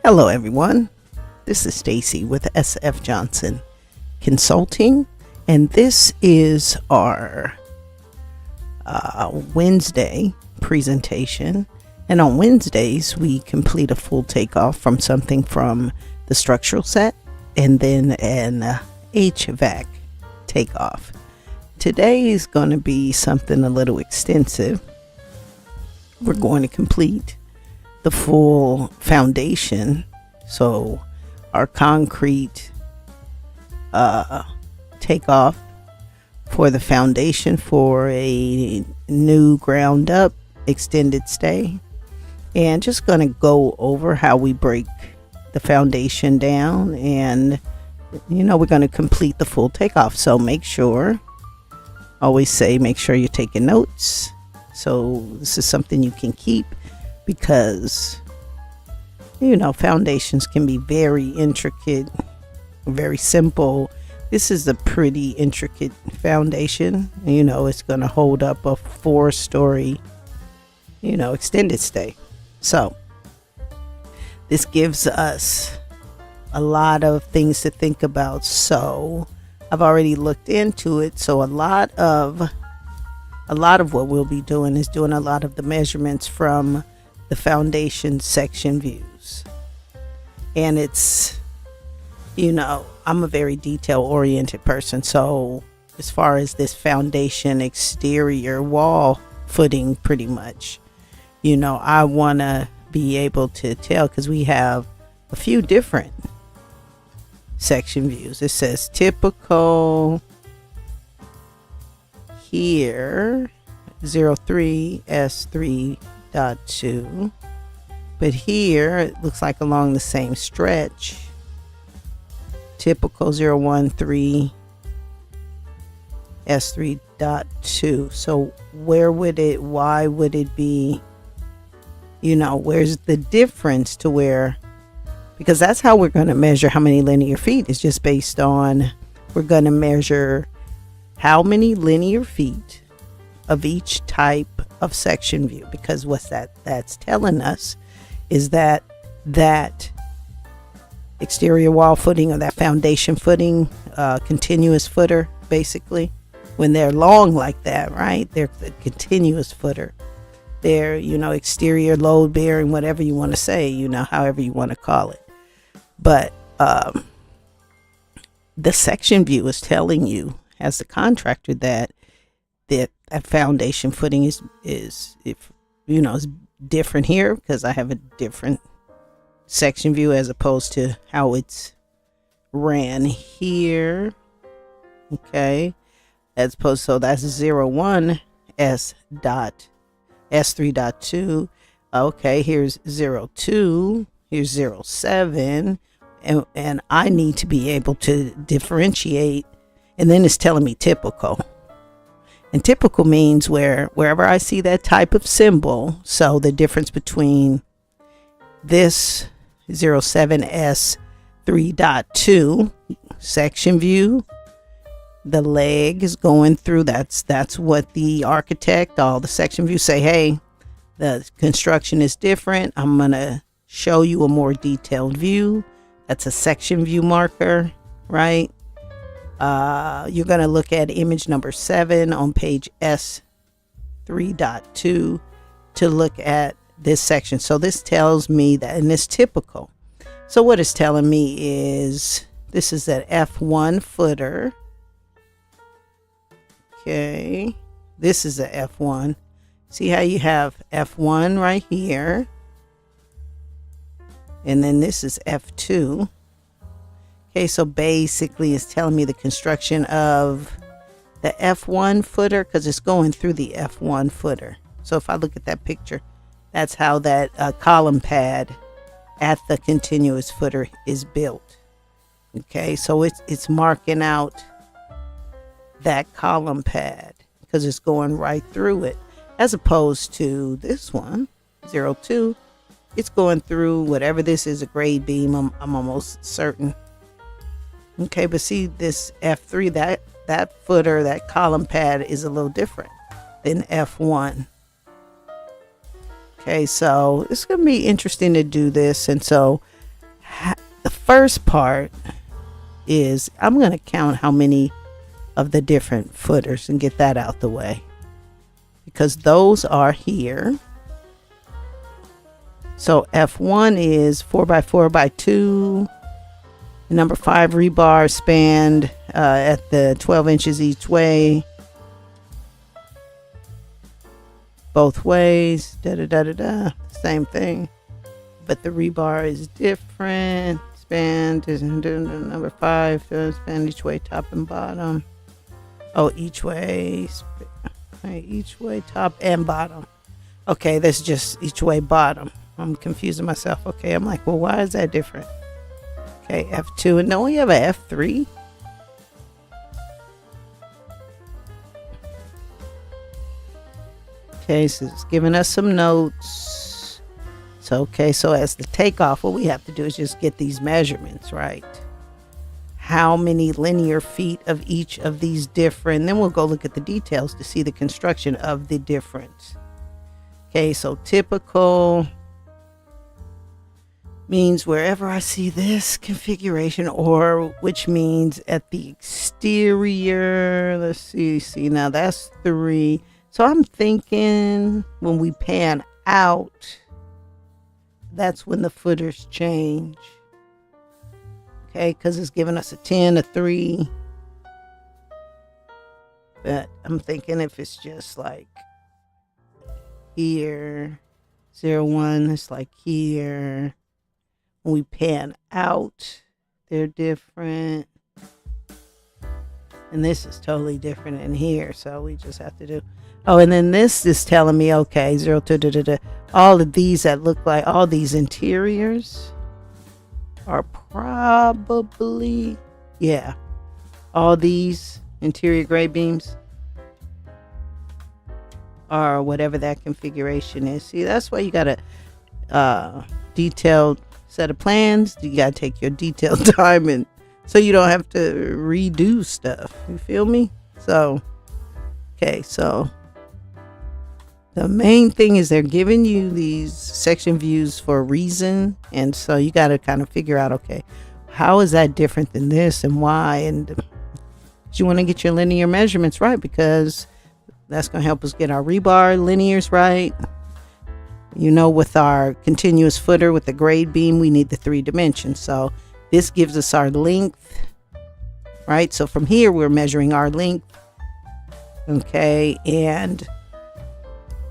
Hello everyone, this is Stacy with SF Johnson Consulting, and this is our Wednesday presentation. And on Wednesdays we complete a full takeoff from something from the structural set and then an HVAC takeoff. Today is going to be something a little extensive. We're going to complete the full foundation, so our concrete takeoff for the foundation for a new ground up extended stay, and just going to go over how we break the foundation down, and we're going to complete the full takeoff. So make sure you're taking notes, so this is something you can keep, because foundations can be very intricate, very simple. This is a pretty intricate foundation. It's going to hold up a 4-story extended stay. So this gives us a lot of things to think about. So I've already looked into it. So a lot of what we'll be doing is doing a lot of the measurements from the foundation section views. And it's, I'm a very detail oriented person. So as far as this foundation exterior wall footing, pretty much, I want to be able to tell, because we have a few different section views. It says typical here 03 S3.2, but here it looks like along the same stretch, typical 013 S3.2. So why would it be, where's the difference to where, because that's how we're going to measure how many linear feet. Is just based on, we're going to measure how many linear feet of each type of section view, because what's that's telling us is that exterior wall footing, or that foundation footing, continuous footer, basically, when they're long like that, right, they're the continuous footer. They're exterior load bearing, whatever you want to say, however you want to call it. But the section view is telling you as the contractor that foundation footing is different here, because I have a different section view as opposed to how it's ran here. Okay, as opposed, so that's 01 S3.2. Okay, here's 02, here's 07, and I need to be able to differentiate. And then it's telling me typical. And typical means wherever I see that type of symbol, so the difference between this 07S3.2 section view, the leg is going through, that's what the architect, all the section views say, hey, the construction is different. I'm going to show you a more detailed view. That's a section view marker, right? You're going to look at image number 7 on page S3.2 to look at this section. So this tells me that, and it's typical. So what it's telling me is this is an F1 footer. Okay, this is a F1. See how you have F1 right here, and then this is F2. Okay, so basically it's telling me the construction of the F1 footer, because it's going through the F1 footer. So if I look at that picture, that's how that column pad at the continuous footer is built. Okay, so it's marking out that column pad because it's going right through it, as opposed to this one, 02. It's going through whatever this is, a grade beam, I'm almost certain. Okay, but see this F3, that footer, that column pad is a little different than F1. Okay, so it's going to be interesting to do this. And so first part is I'm going to count how many of the different footers and get that out the way, because those are here. So F1 is 4x4x2. Number 5 rebar spanned at the 12 inches each way. Both ways. Same thing. But the rebar is different. Spanned is number 5. Spanned each way, top and bottom. Oh, each way. Each way, top and bottom. Okay, that's just each way bottom. I'm confusing myself. Okay, I'm like, well, why is that different? Okay, F2. And don't we have a F3? Okay, so it's giving us some notes. So, okay, so as the takeoff, what we have to do is just get these measurements, right? How many linear feet of each of these different, then we'll go look at the details to see the construction of the different. Okay, so typical means wherever I see this configuration, or which means at the exterior. Let's see, now that's 3. So I'm thinking when we pan out, that's when the footers change. Okay, because it's giving us a 10, a 3. But I'm thinking if it's just like here, 0, 1, it's like here. When we pan out, they're different. And this is totally different in here. So we just have to do. Oh, and then this is telling me, okay, 0 to all of these that look like all these interiors are probably, yeah, all these interior grade beams are whatever that configuration is. See, that's why you got a detailed set of plans. You got to take your detailed time, and so you don't have to redo stuff. You feel me? So, okay, so the main thing is they're giving you these section views for a reason. And so you got to kind of figure out, okay, how is that different than this and why? And you want to get your linear measurements right, because that's going to help us get our rebar linears right. You know, with our continuous footer with the grade beam, we need the 3 dimensions. So this gives us our length, right? So from here, we're measuring our length. Okay, and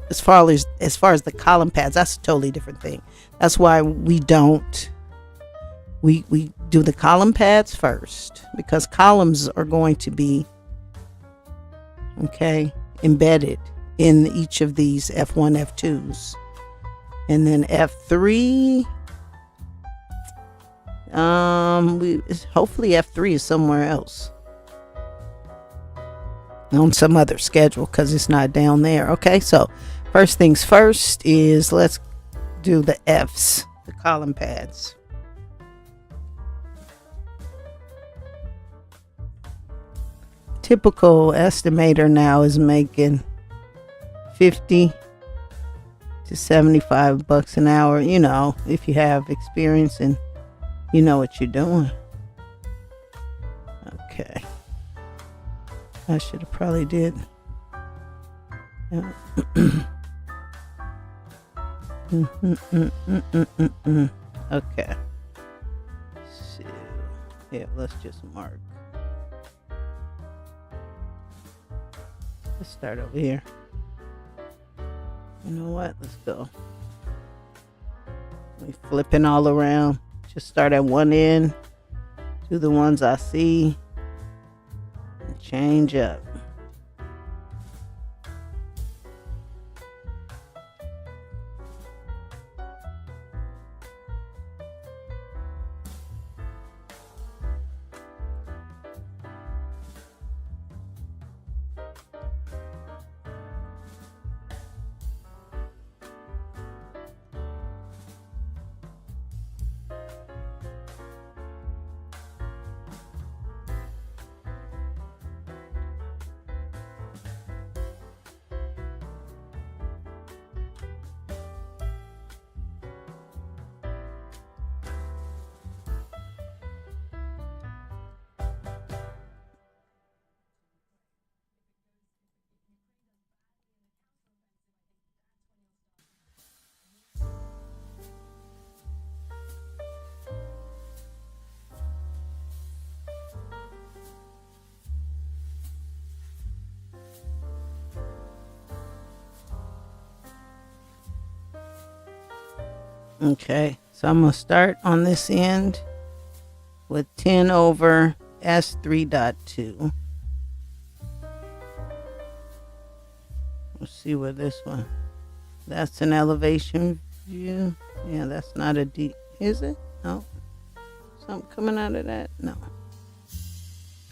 as far as the column pads, that's a totally different thing. That's why we do the column pads first, because columns are going to be, okay, embedded in each of these F1, F2s. And then F3, hopefully F3 is somewhere else on some other schedule, because it's not down there. Okay, so first things first is let's do the F's, the column pads. Typical estimator now is making 50 to 75 bucks an hour, you know, if you have experience and you know what you're doing. Okay, I should have probably did. Yeah. Okay, so yeah, let's just mark. Let's start over here. You know what? Let's go. We flipping all around. Just start at one end. Do the ones I see. And change up. Okay, so I'm going to start on this end with 10 over S3.2. Let's see where this one. That's an elevation view. Yeah, that's not a D. Is it? No. Something coming out of that? No.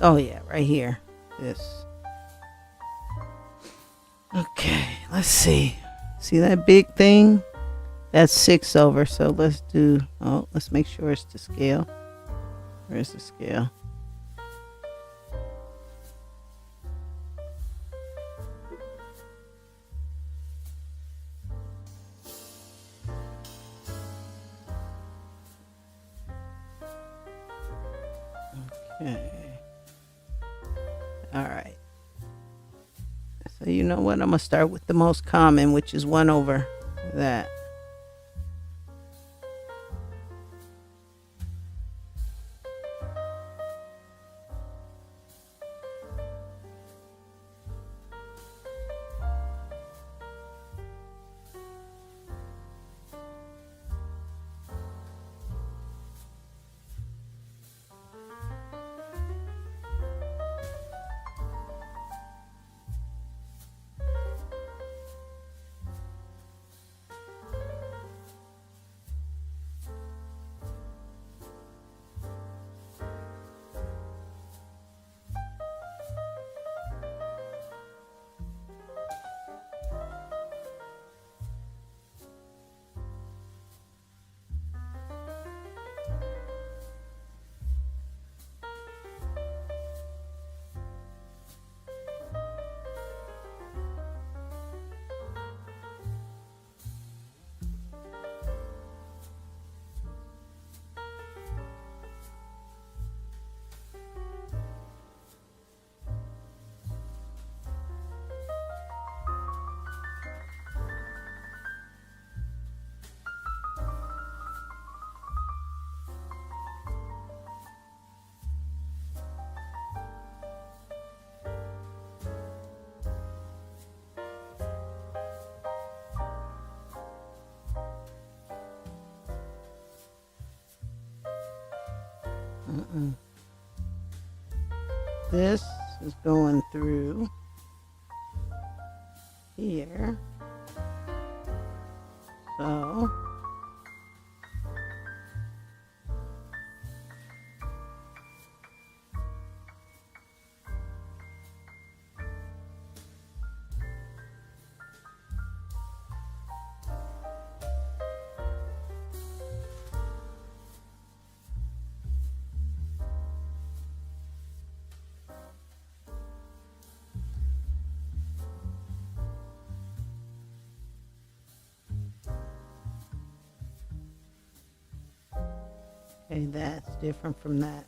Oh, yeah, right here. This. Okay, let's see. See that big thing? That's 6 over. So let's do, let's make sure it's to scale. Where's the scale? Okay. All right. So you know what? I'm going to start with the most common, which is 1 over that. This is going through here. So okay, that's different from that.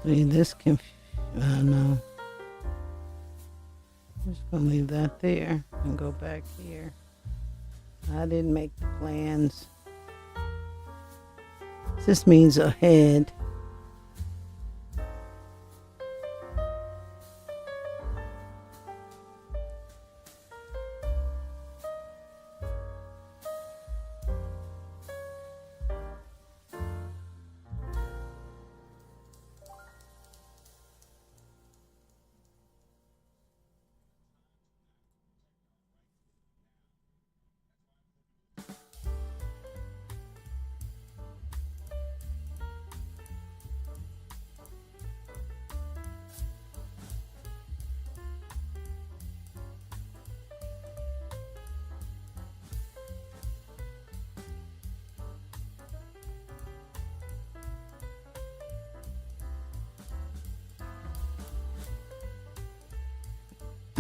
See, this can, no. I'm just gonna leave that there and go back here. I didn't make the plans. This means ahead.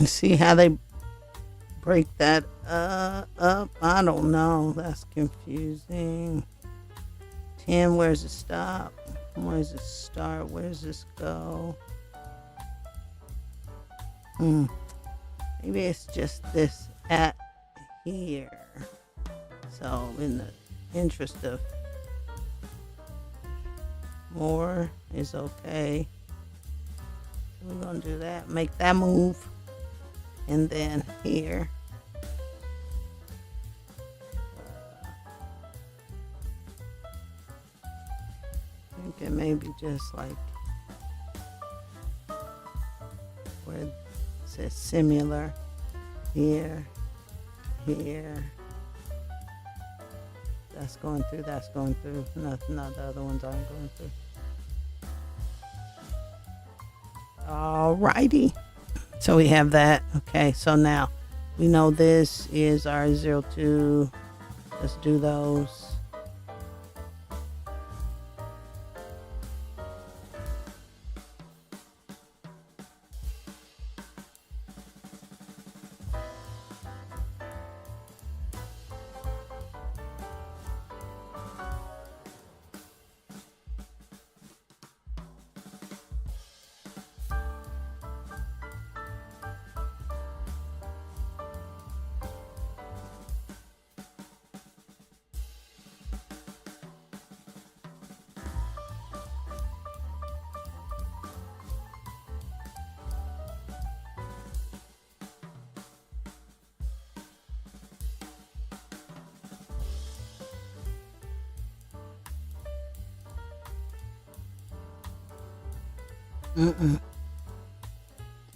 See how they break that up? I don't know. That's confusing. 10, where's it stop? Where's it start? Where's this go? Maybe it's just this at here. So in the interest of more is okay, we're gonna do that, make that move, and then here thinking maybe just like where it says similar, here, that's going through, nothing, no, the other ones aren't going through. Alrighty, so we have that. Okay, so now we know this is our 02. Let's do those.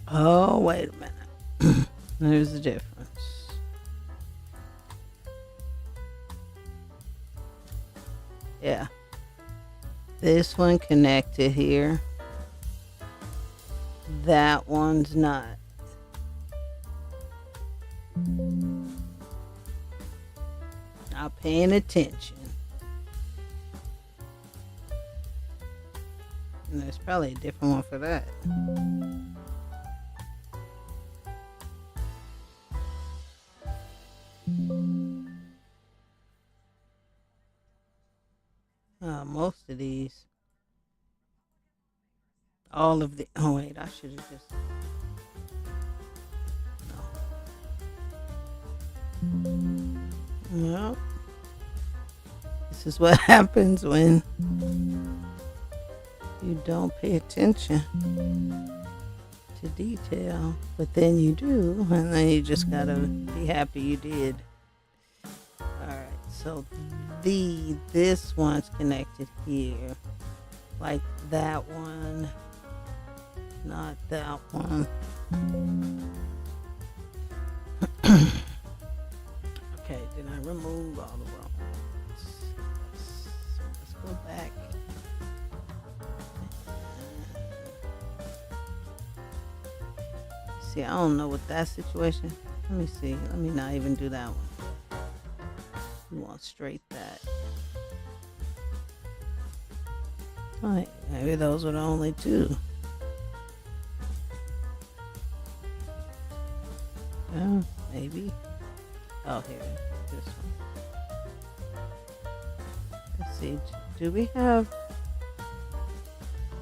Oh, wait a minute. There's a difference. Yeah. This one connected here. That one's not. Not paying attention. And there's probably a different one for that. Most of these, all of the, oh wait, I should have just, no. Well, this is what happens when you don't pay attention to detail, but then you do, and then you just gotta be happy you did. Alright, so this one's connected here, like that one, not that one. Okay, did I remove all the wrong ones? Let's go back. See, I don't know what that situation. Let me see. Let me not even do that one. We want straight that. Right, maybe those were the only two. Yeah, maybe. Oh, here, this one. Let's see. Do we have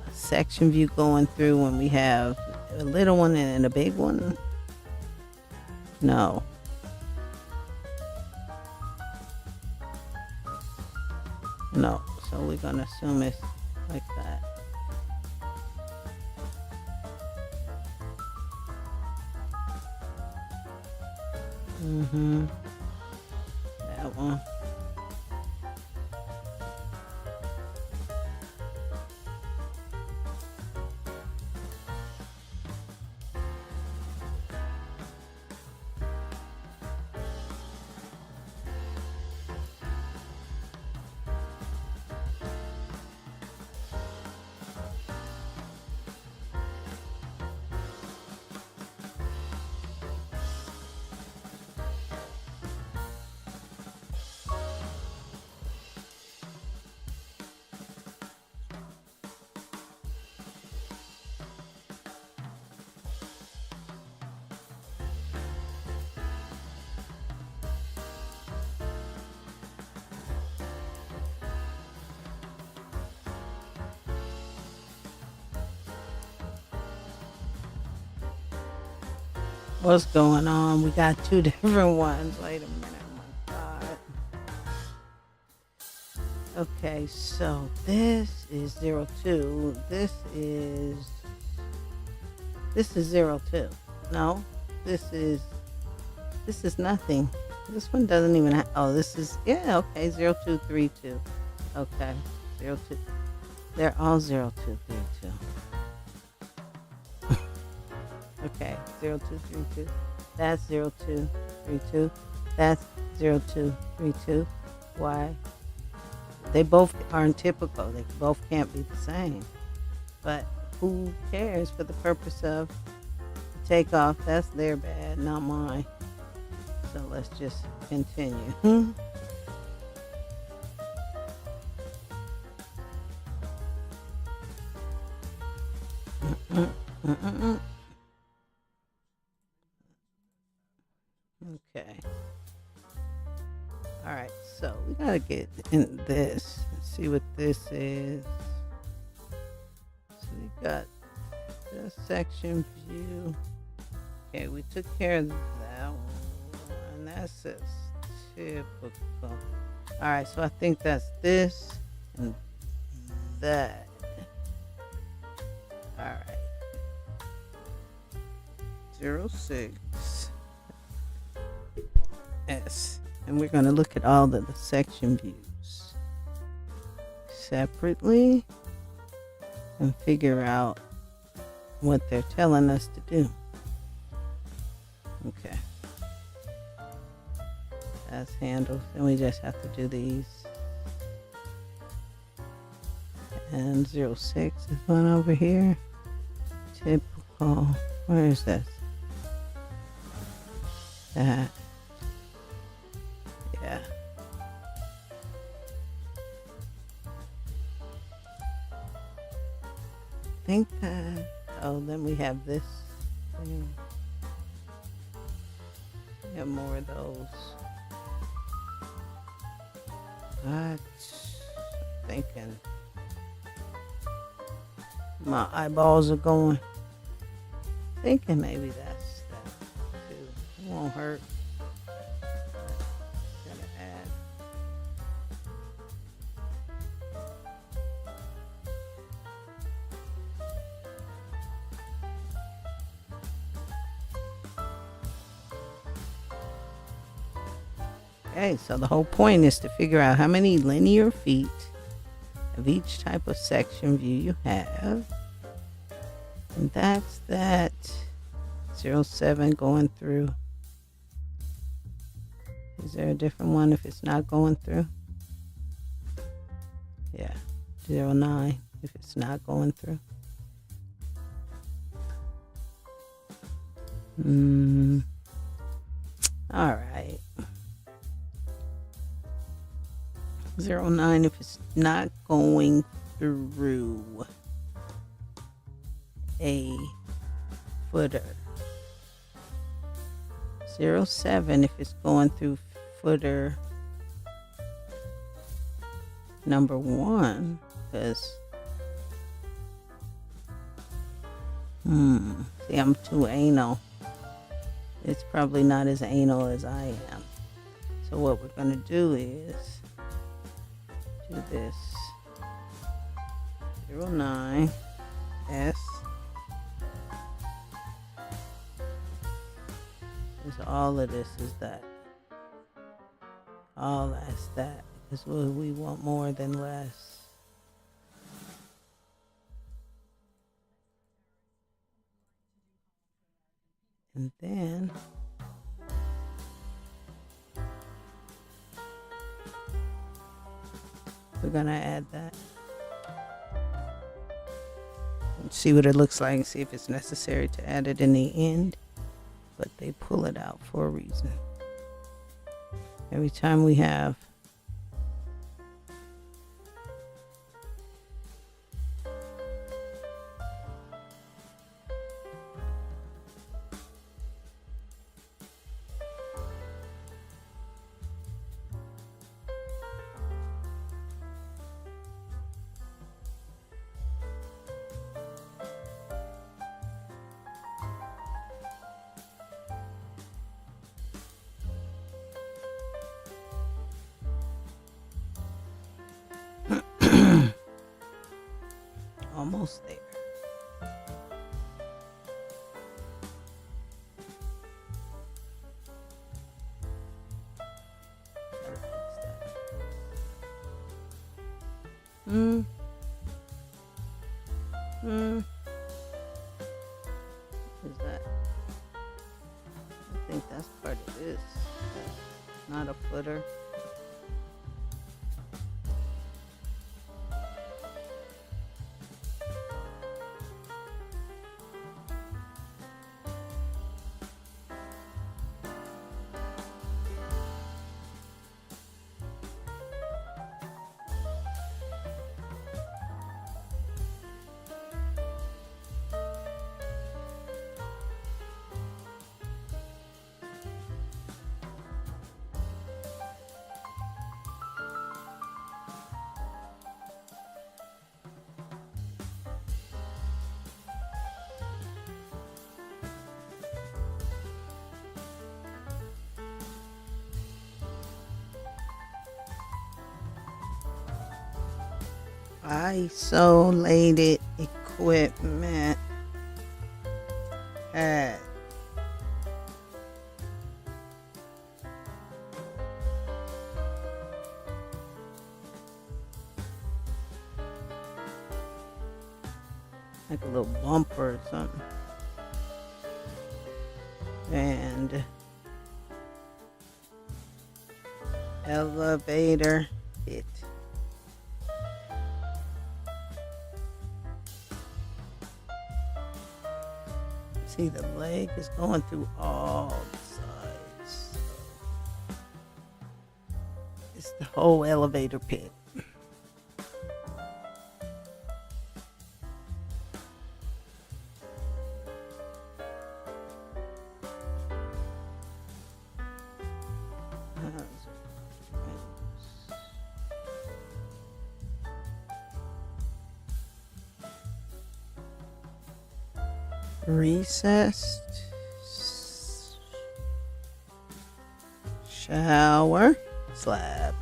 a section view going through when we have a little one and a big one? No. No, so we're gonna assume it's like that. That one. What's going on? We got two different ones. Wait a minute. Oh my God. Okay, so this is 02. This is 02. No, this is nothing. This one doesn't even have, oh, this is, yeah, okay, 0232. Okay, 02. They're all 0232. Okay, 0232. That's 0232. That's 0232. Why? They both aren't typical. They both can't be the same. But who cares for the purpose of the takeoff? That's their bad, not mine. So let's just continue. Okay. All right, so we gotta get in this and see what this is. So we got the section view. Okay, we took care of that one. That's a typical. All right, so I think that's this and that. All right. 06 S. And we're going to look at all of the section views separately and figure out what they're telling us to do. Okay. That's handled. Then we just have to do these. And 06 is one over here. Typical. Where is this? That. Yeah. I think that. Oh, then we have this thing. We have more of those. I'm thinking my eyeballs are going. Thinking maybe that's that too. It won't hurt. Gonna add. Okay, so the whole point is to figure out how many linear feet of each type of section view you have. And that's that 07 going through. Is there a different one if it's not going through? Yeah, 09 if it's not going through. All right. 09 if it's not going through a footer. 07 if it's going through footer number 1, because see, I'm too anal. It's probably not as anal as I am. So what we're gonna do is do this 09 S is all of this is that. All that's that. Because we want more than less. And then we're gonna add that. And see what it looks like and see if it's necessary to add it in the end. But they pull it out for a reason. Every time we have Almost there. What is that? I think that's part of this. Not a footer. Isolated equipment pad. Like a little bumper or something. And elevator bit. See, the leg is going through all the sides. It's the whole elevator pit. Recessed shower slab.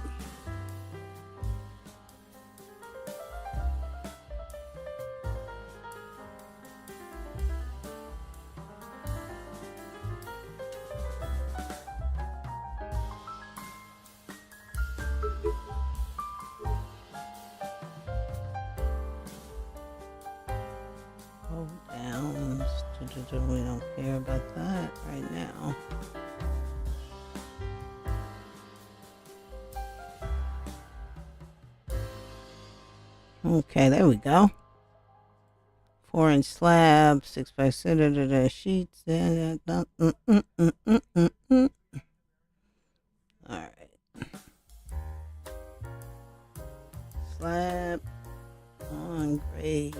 Hold down. We don't care about that right now. Okay, there we go. 4-inch slab, 6x6 sheets. All right. Slab on grade.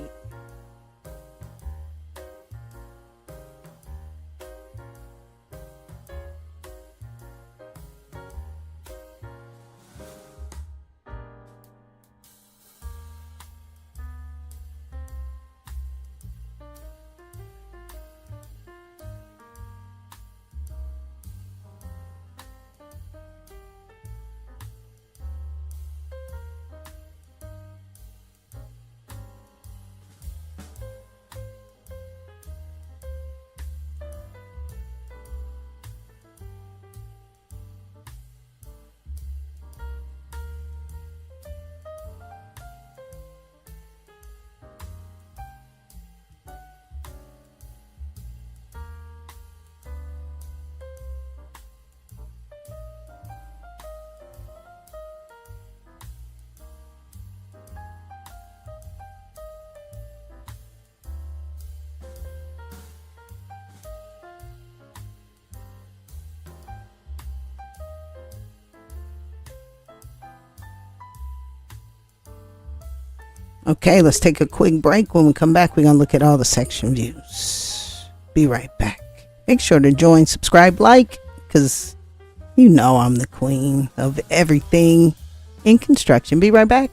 Okay, let's take a quick break. When we come back, we're going to look at all the section views. Be right back. Make sure to join, subscribe, like, because you know I'm the queen of everything in construction. Be right back.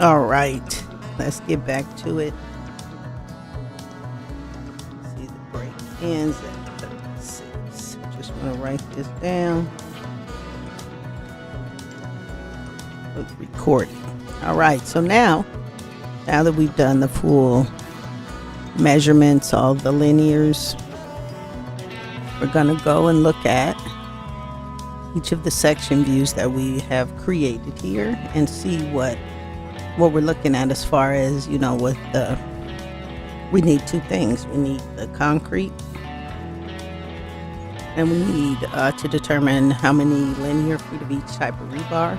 All right, let's get back to it. See the break ends at 36. Just want to write this down. Recording. All right, so now that we've done the full measurements, all the linears, we're going to go and look at each of the section views that we have created here and see what we're looking at as far as, you know, with the, we need two things. We need the concrete, and we need to determine how many linear feet of each type of rebar.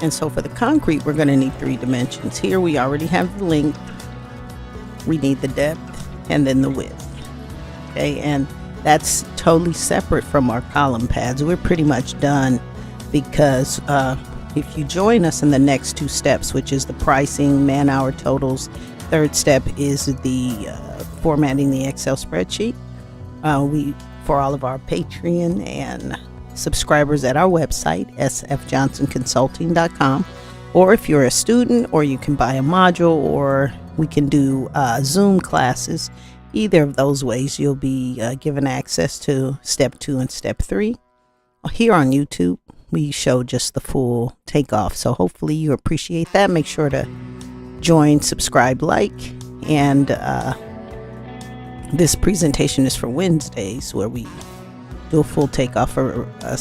And so for the concrete, we're going to need 3 dimensions. Here we already have the length, we need the depth, and then the width. Okay, and that's totally separate from our column pads. We're pretty much done, because if you join us in the next 2 steps, which is the pricing, man-hour totals, 3rd step is the formatting the Excel spreadsheet. For all of our Patreon and subscribers at our website, sfjohnsonconsulting.com, or if you're a student, or you can buy a module, or we can do Zoom classes. Either of those ways, you'll be given access to step 2 and step 3. Here on YouTube, we show just the full takeoff, so hopefully you appreciate that. Make sure to join, subscribe, like, and this presentation is for Wednesdays, where we do a full takeoff for a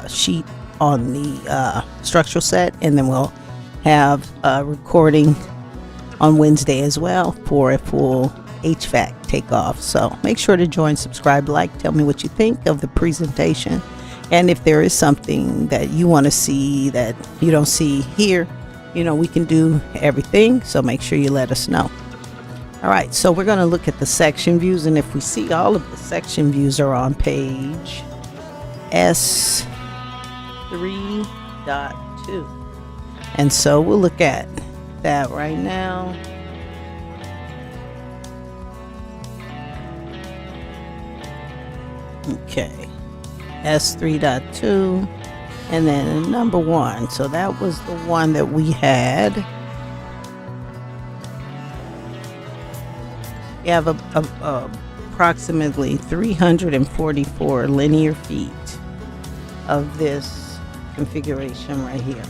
sheet on the structural set, and then we'll have a recording on Wednesday as well for a full HVAC takeoff. So make sure to join, subscribe, like, tell me what you think of the presentation, and if there is something that you want to see that you don't see here, you know, we can do everything, so make sure you let us know. All right, so we're going to look at the section views, and if we see, all of the section views are on page S3.2, and so we'll look at that right now. Okay, S3.2, and then number 1. So that was the one that we had. We have approximately 344 linear feet of this configuration right here.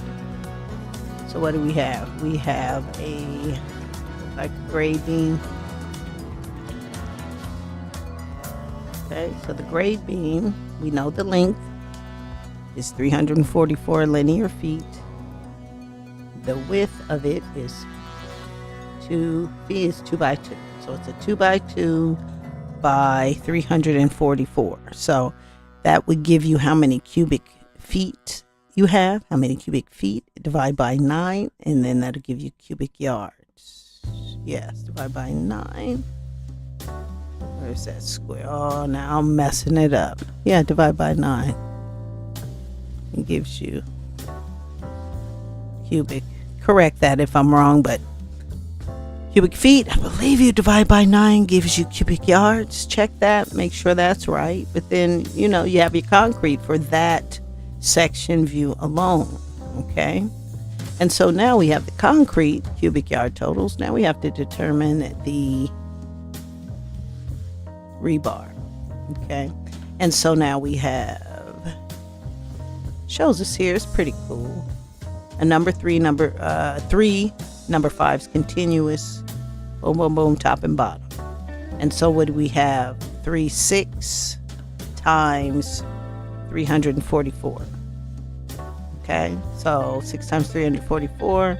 So what do we have? We have a grade beam. Okay, so the grade beam, we know the length is 344 linear feet. The width of it is 2 by 2. So it's a 2 by 2 by 344. So that would give you how many cubic feet you have, how many cubic feet, divide by 9, and then that'll give you cubic yards. Yes, divide by 9. Where's that square? Oh, now I'm messing it up. Yeah, divide by 9. It gives you cubic. Correct that if I'm wrong, but cubic feet, I believe you divide by 9 gives you cubic yards. Check that, make sure that's right. But then, you know, you have your concrete for that section view alone. Okay, and so now we have the concrete cubic yard totals. Now we have to determine the rebar. Okay, and so now we have, shows us here, it's pretty cool, a number 3, number 5's continuous, boom boom boom, top and bottom. And so what do we have? 36 times 344. Okay, so 6 times 344,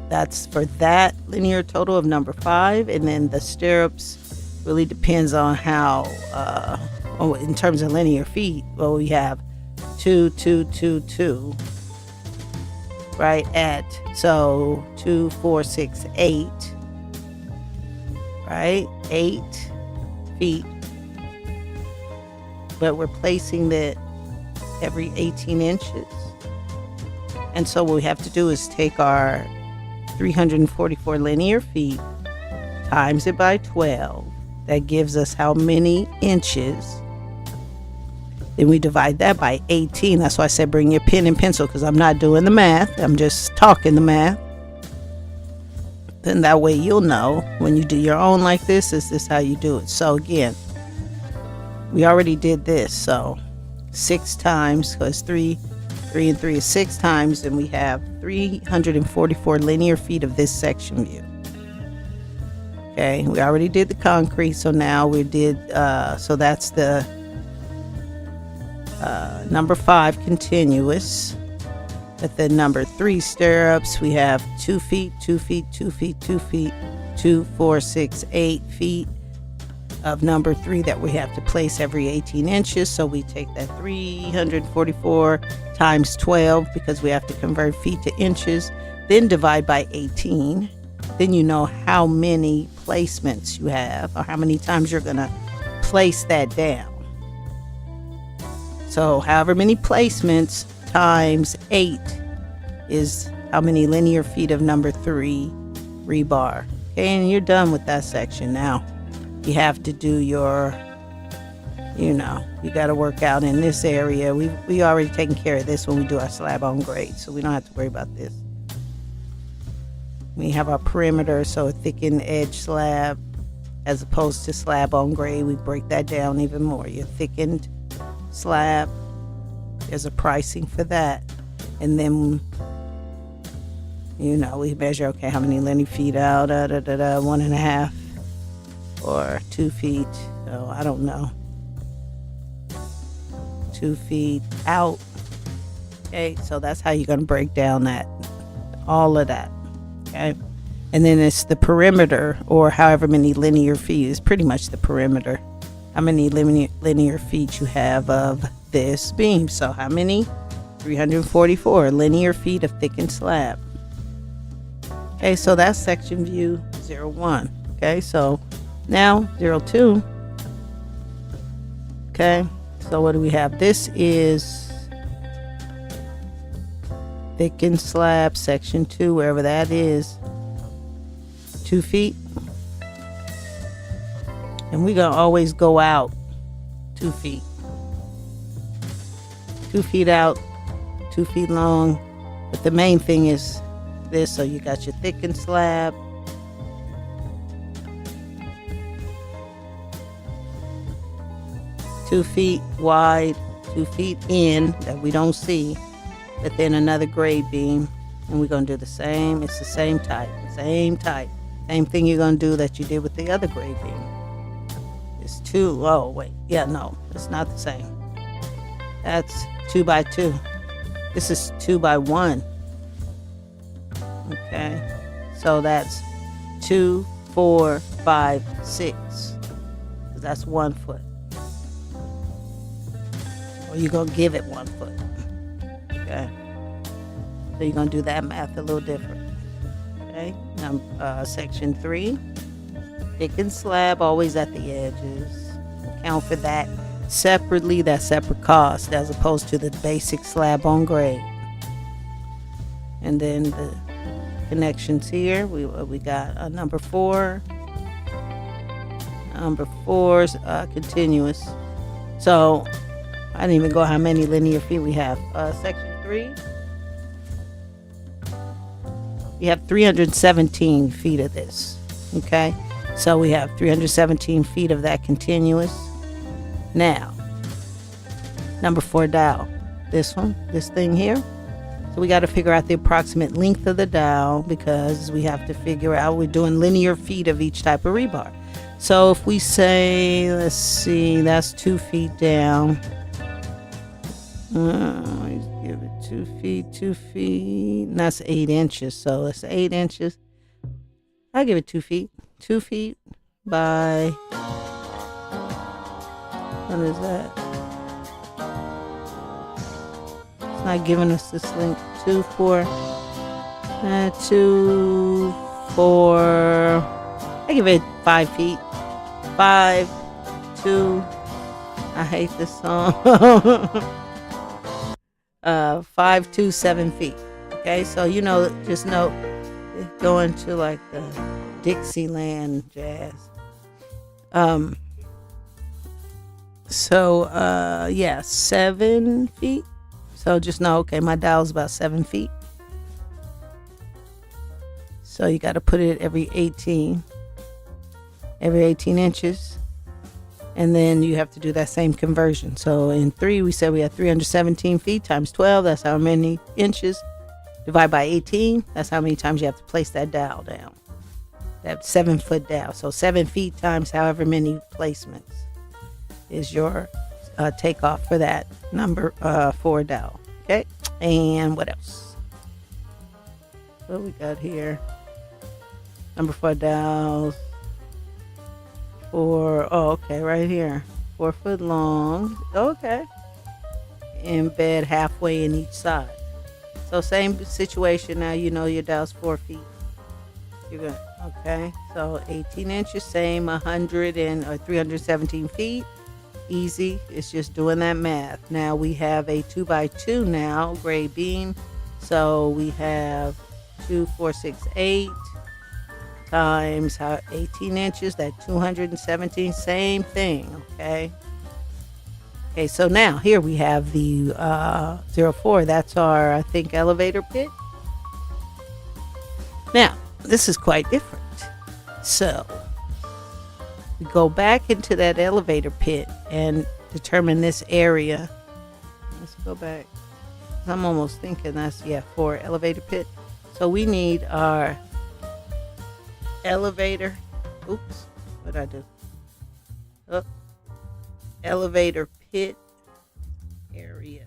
that's for that linear total of number 5. And then the stirrups really depends on how, in terms of linear feet, well, we have 2, 2, 2, 2, right, at, so 2, 4, 6, 8, right, 8 feet, but we're placing that every 18 inches. And so what we have to do is take our 344 linear feet, times it by 12. That gives us how many inches Then we divide that by 18. That's why I said bring your pen and pencil, because I'm not doing the math. I'm just talking the math. Then that way you'll know when you do your own like this, is this how you do it. So again, we already did this. So 6 times, because 3 and 3 is 6 times, and we have 344 linear feet of this section view. Okay, we already did the concrete, so now we did, so that's the number 5 continuous. At the number 3 stirrups, we have 2 feet, 2 feet, 2 feet, 2 feet, 2, 4, 6, 8 feet of number 3 that we have to place every 18 inches. So we take that 344 times 12, because we have to convert feet to inches, then divide by 18. Then you know how many placements you have, or how many times you're going to place that down. So however many placements times 8 is how many linear feet of number 3 rebar. Okay, and you're done with that section. Now you have to do your, you got to work out in this area. We already taken care of this when we do our slab on grade, so we don't have to worry about this. We have our perimeter, so a thickened edge slab as opposed to slab on grade. We break that down even more. Your thickened slab, there's a pricing for that. And then, we measure, okay, how many linear feet out, 1.5 or 2 feet. Oh, I don't know. 2 feet out. Okay, so that's how you're going to break down all of that. Okay, and then it's the perimeter, or however many linear feet is pretty much the perimeter. How many linear feet you have of this beam. So how many? 344 linear feet of thickened slab. Okay, so that's section view 01. Okay, so now 02. Okay, so what do we have? This is thickened slab section 2, wherever that is, 2 feet. And we're going to always go out 2 feet. 2 feet out, 2 feet long. But the main thing is this. So you got your thickened slab. Two feet wide, 2 feet in that we don't see. But then another grade beam. And we're going to do the same. It's the same type. Same thing you're going to do that you did with the other grade beam. It's 2. Oh, wait. Yeah, no. It's not the same. That's 2 by 2. This is 2 by 1. Okay. So that's 2, 4, 5, 6. That's 1 foot. Or you're going to give it 1 foot. Okay. So you're going to do that math a little different. Okay. Now, section 3. Thickened slab always at the edges. Account for that separately. That's separate cost as opposed to the basic slab on grade. And then the connections here. We got number 4. Number 4 is continuous. So I didn't even go how many linear feet we have. Section 3. We have 317 feet of this. Okay. So we have 317 feet of that continuous. Now, number 4 dowel. This thing here. So we got to figure out the approximate length of the dowel, because we have to figure out, we're doing linear feet of each type of rebar. So if we say, let's see, that's 2 feet down. Give it 2 feet, 2 feet. And that's 8 inches. So it's 8 inches. I'll give it 2 feet. 2 feet by, what is that? It's not giving us this length. 2, 4, 2, 4. I give it 5 feet. 5, 2. I hate this song. 5, 2, 7 feet. Okay, so just know, going to like the Dixieland jazz. So yeah, 7 feet. So just know, okay, my dowel is about 7 feet. So you got to put it every 18 inches. And then you have to do that same conversion. So in 3, we said we had 317 feet times 12. That's how many inches. Divide by 18. That's how many times you have to place that dowel down. That 7-foot dowel. So 7 feet times however many placements is your takeoff for that number 4 dowel. Okay. And what else? What we got here? Number 4 dowels. Okay, right here. 4 foot long. Okay. Embed halfway in each side. So same situation now, you know your dowel's 4 feet. You're good. Okay. So 18 inches, same 317 feet. Easy. It's just doing that math. Now we have a 2x2 now, gray beam. So we have 2, 4, 6, 8 times 18 inches, that 217, same thing. Okay. Okay, so now here we have the 04. That's our, I think, elevator pit. Now, this is quite different. So we go back into that elevator pit and determine this area. Let's go back. I'm almost thinking that's, yeah, 4 elevator pit. So we need our elevator. Oops, what did I do? Oh, elevator pit area.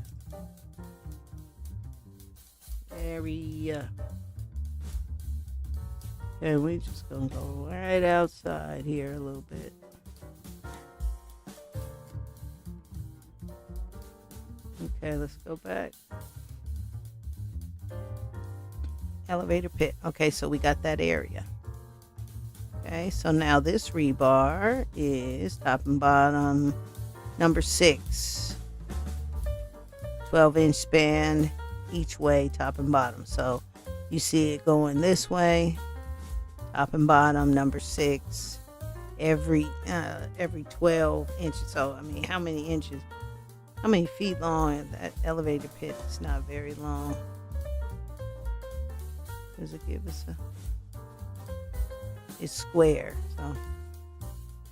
And we just gonna go right outside here a little bit. Okay, let's go back. Elevator pit. Okay, so we got that area. Okay, so now this rebar is top and bottom number 6. 12-inch span each way, top and bottom. So you see it going this way, top and bottom number 6, every 12 inches. So I mean, how many feet long? That elevator pit is not very long. Does it give us it's square, so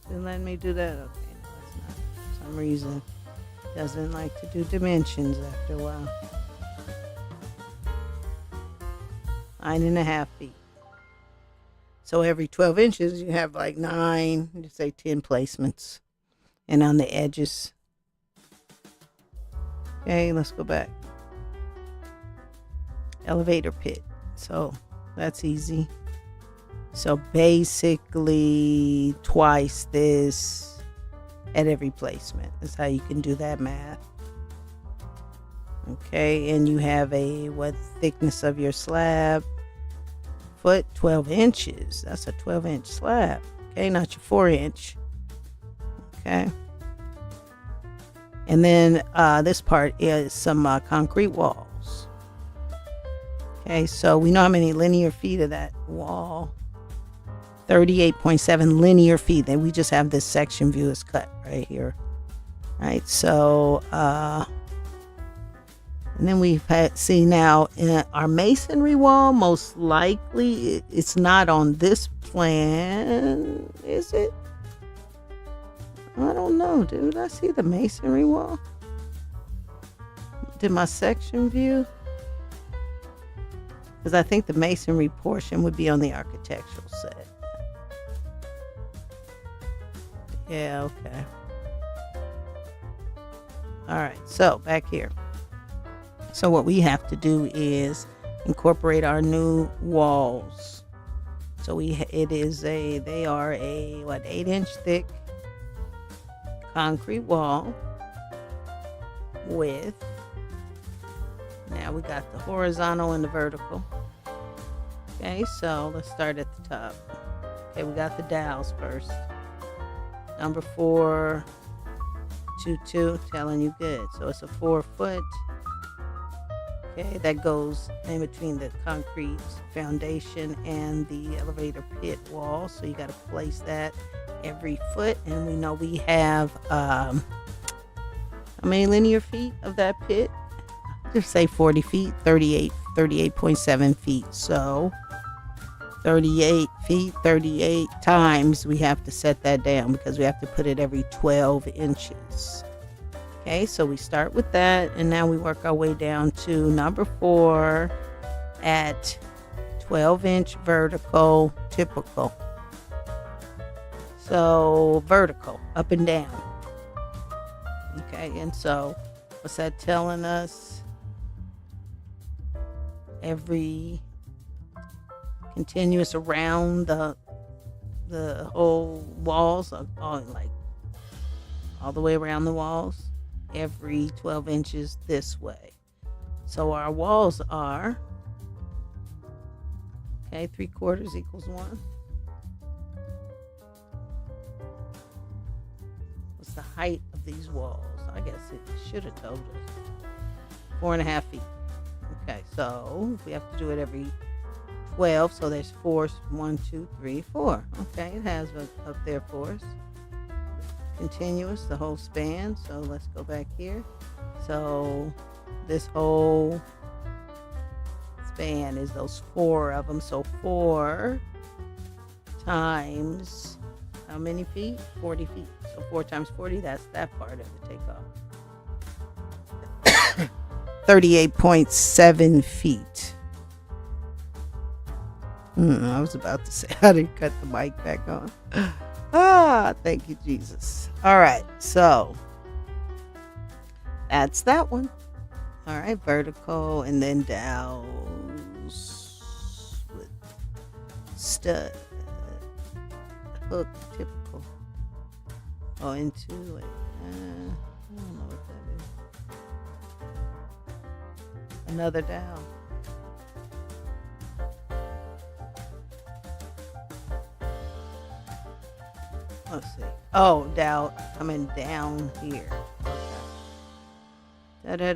didn't let me do that. Okay, no, it's not. For some reason, doesn't like to do dimensions after a while. 9.5 feet. So every 12 inches, you have like 9, just say 10 placements, and on the edges. Okay, let's go back. Elevator pit. So that's easy. So basically twice this at every placement is how you can do that math. Okay, and you have what thickness of your slab? Foot, 12 inches. That's a 12-inch slab. Okay, not your 4-inch. Okay. And then this part is some concrete walls. Okay, so we know how many linear feet of that wall. 38.7 linear feet. Then we just have this section view is cut right here. Right, so and then we've see now in our masonry wall, most likely it's not on this plan, is it? I don't know, dude. I see the masonry wall. Did my section view? Because I think the masonry portion would be on the architectural set. Yeah, okay. All right, so back here. So what we have to do is incorporate our new walls. So they are a 8-inch thick concrete wall with, now we got the horizontal and the vertical. Okay, so let's start at the top. Okay, we got the dowels first. Number 422, telling you good. So it's a 4 foot. Okay, that goes in between the concrete foundation and the elevator pit wall. So you got to place that every foot. And we know we have how many linear feet of that pit? Just say 40 feet, 38.7 feet. So 38 feet, 38 times we have to set that down because we have to put it every 12 inches. Okay, so we start with that, and now we work our way down to number 4 at 12-inch vertical typical. So vertical, up and down. Okay, and so what's that telling us? Every continuous around the whole walls, all the way around the walls, every 12 inches this way. So our walls are, okay, 3/4 equals 1. What's the height of these walls? I guess it should have told us. 4.5 feet. Okay, so we have to do it every 12, so there's 4, 1, 2, 3, 4. Okay, it has up there for us. Continuous, the whole span. So let's go back here. So this whole span is those 4 of them. So 4 times how many feet? 40 feet. So 4 times 40, that's that part of the takeoff. 38.7 feet. I was about to say, I didn't cut the mic back on. Thank you, Jesus. All right, so that's that one. All right, vertical, and then dowels with stud, hook, typical. Oh, into it. I don't know what that is. Another dowel. Let's see. Oh, dowel coming down here. Okay.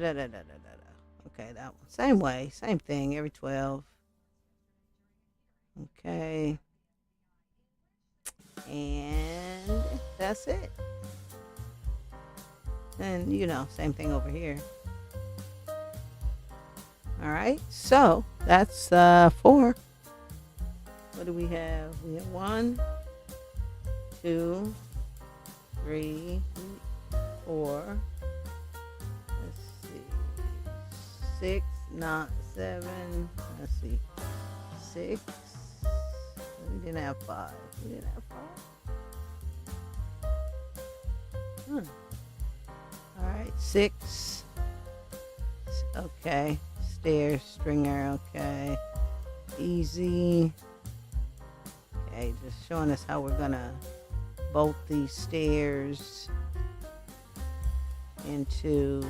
Okay, that one. Same way, same thing. Every 12. Okay. And that's it. And same thing over here. All right, so that's 4. What do we have? We have 1, 2, 3, 4. Let's see. 6, not 7. Let's see. 6. We didn't have 5. We didn't have 5. All right, 6. Okay. Stair, stringer, okay. Easy. Okay, just showing us how we're gonna bolt these stairs into,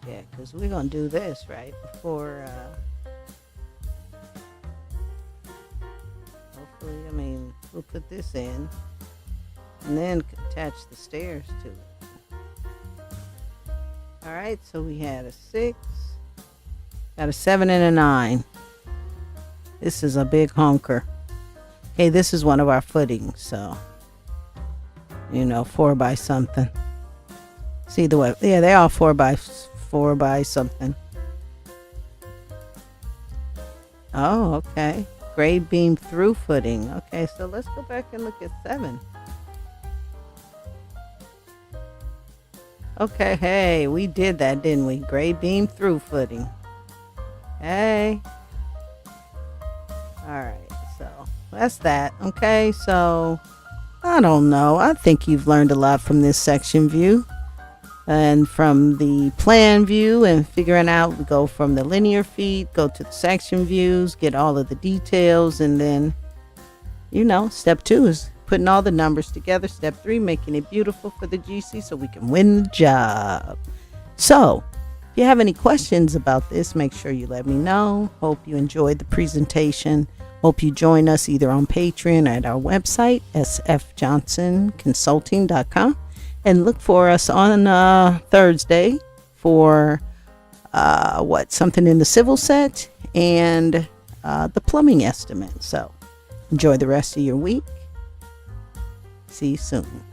because we're gonna do this right before hopefully, we'll put this in and then attach the stairs to it. All right, so we had a 6, got a 7 and a 9. This is a big honker. Okay, this is one of our footings, so 4 by something. See the way? Yeah, they're all 4 by something. Oh, okay. Grade beam through footing. Okay, so let's go back and look at 7. Okay, hey, we did that, didn't we? Grade beam through footing. Hey. All right, so that's that. Okay, so I don't know. I think you've learned a lot from this section view and from the plan view and figuring out, we go from the linear feet, go to the section views, get all of the details, and then, step 2 is putting all the numbers together. Step 3, making it beautiful for the GC so we can win the job. So if you have any questions about this, make sure you let me know. Hope you enjoyed the presentation. Hope you join us either on Patreon or at our website, sfjohnsonconsulting.com, and look for us on Thursday for something in the civil set and the plumbing estimate. So enjoy the rest of your week. See you soon.